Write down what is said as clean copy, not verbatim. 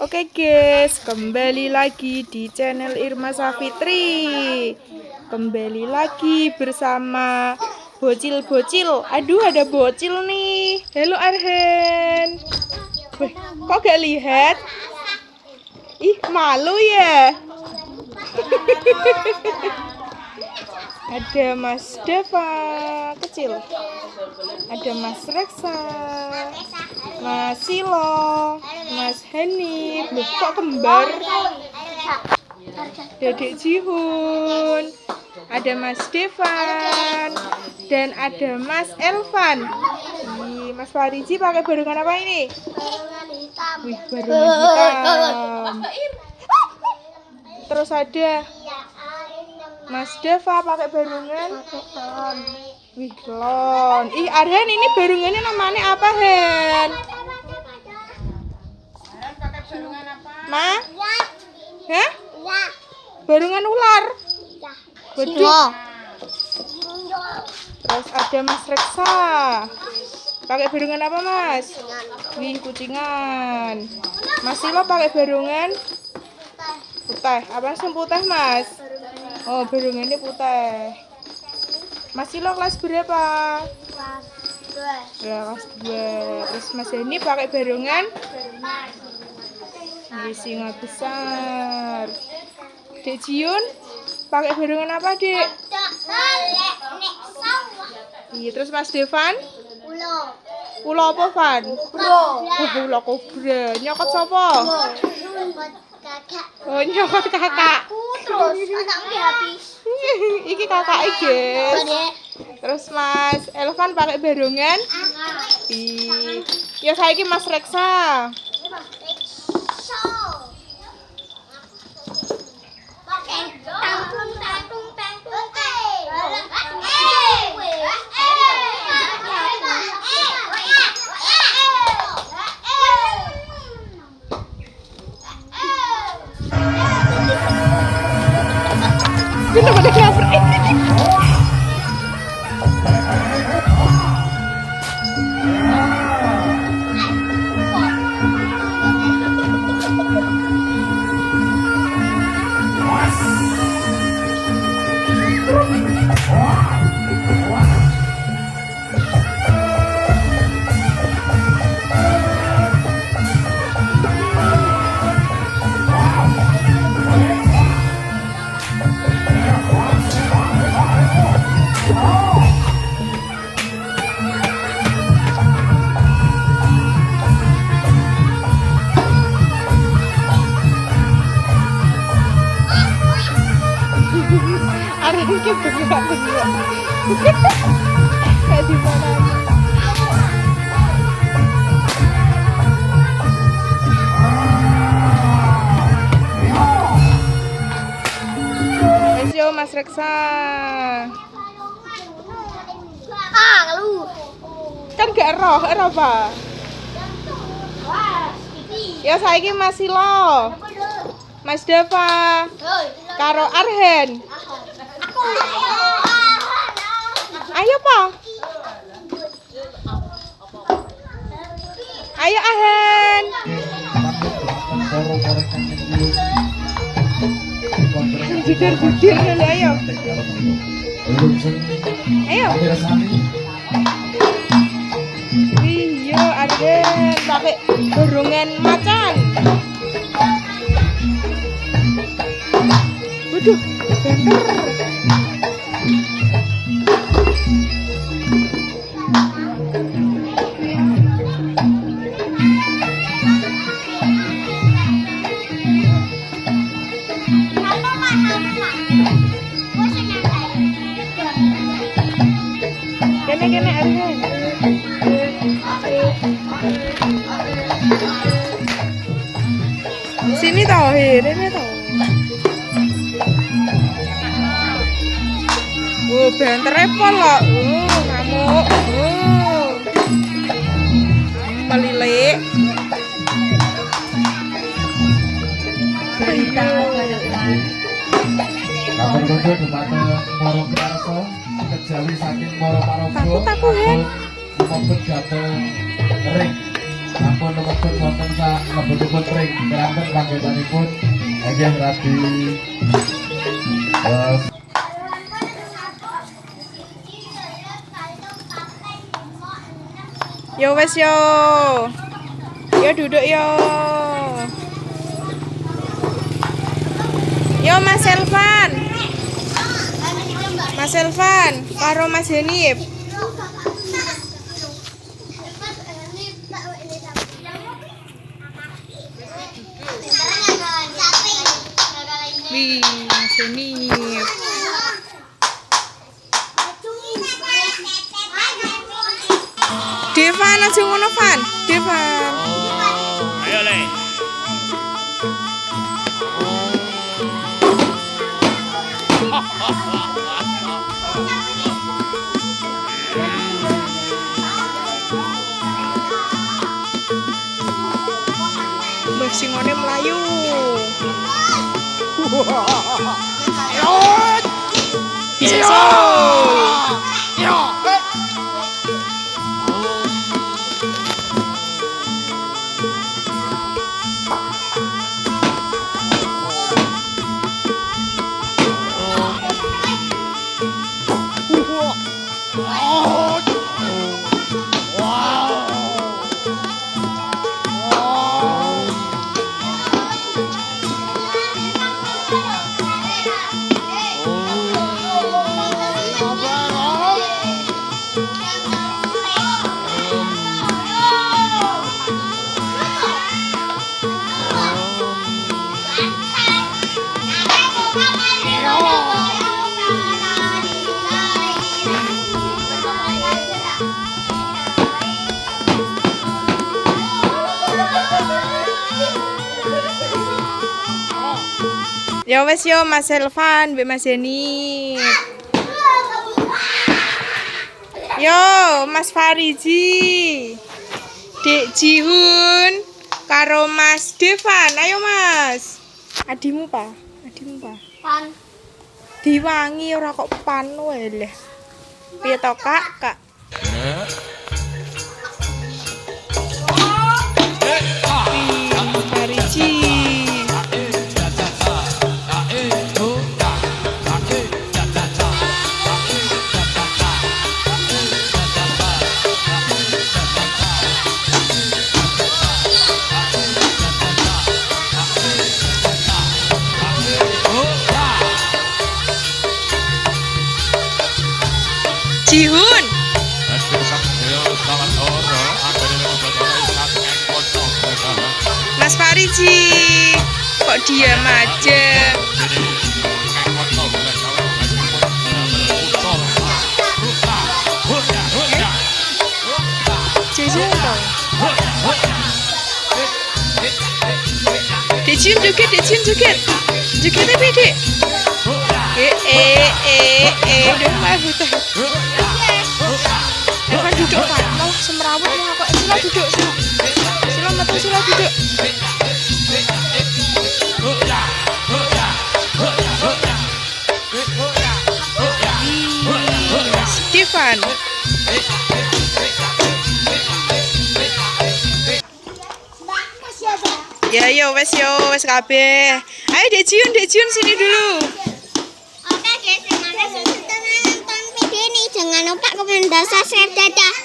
Oke guys, kembali lagi di channel Irma Safitri. Kembali lagi bersama bocil-bocil. Aduh, ada bocil nih. Halo Arhen. Wih, kok gak lihat? Ih, malu ya. Ada Mas Deva kecil. Ada Mas Reksa, Mas Silo, Mas Hanif. Loh, kok kembar? Dedek Jihun. Ada Mas Devan dan ada Mas Elvan. Ih, Mas Fariji pakai barengan apa ini? Barengan hitam. Wih, barengan hitam. Terus ada Mas Deva pakai barengan. Wih, lon. Ih, Arhen, ini barengannya namanya apa, Hen? Ma? Hah? Barengan ular. Waduh. Terus ada Mas Reksa. Pakai barengan apa, Mas? Wih, kucingan. Mas Silo pakai barengan putih. Apa sih putih, Mas? Oh, barengannya putih. Mas Silo kelas berapa? Kelas 2. Terus Mas Hani pakai barengan singa besar. Dek Jiun pakai barengan apa, Dek? Iya, terus Mas Devan? Ulo apa, Van? Ulo kobra. Nyokot sapa? Oh, nyokot kakak. Iki kakaknya, guys. Terus Mas Elvan pakai barengan. Ya saiki Mas Reksa. Kita pada cover. Ada yang gitu nggak kayak di mana? Yo Mas Reksa. Lu. Kan gak roh apa? Ya saiki Mas Silo, Mas Deva, karo Arhen. Ayo Pak. Ayo Arhen. Judir dulu ayo. Ayo. Iya Arhen pakai barengan macan. Waduh, banter. Kene Arhen. Sini tau, ini tau. Banter pol loh. Ngamuk. Melilik. Takut Hen. Ampun lebetun wonten sak lebetipun ring keranten panggetanipun inggih radi Yo wes yo. Yo duduk yo. Yo Mas Elvan. Mas Elvan karo Mas Henip. Wih, Mas Henip. Devan aja ngono Van. Devan. Ayo Le. Mbah singone mlayu. Bisa. Ya wes yo Mas Elvan, Mbak Mas Deni. Yo Mas Fariji. Dek Jihun karo Mas Devan. Ayo Mas. Adimu pa? Adimu pa? Pan. Diwangi ora kok pan wae leh. Piye to Kak? Kak. Mas Fariji. Jihun. Mas Fariji. Kok diam aja? Jajan dong. Decium joget, Decium joget. Joget tapi Dek. Udah mah buta. Evan duduk Pak, malah semrawut malah kok Sila duduk Sila. Sila metu Sila duduk. Stefan. Ya yo wes kabeh. Ayo Dek Jiun sini dulu. Oke guys, terima kasih sudah nonton video ini. Jangan lupa komen dan subscribe. Dadah.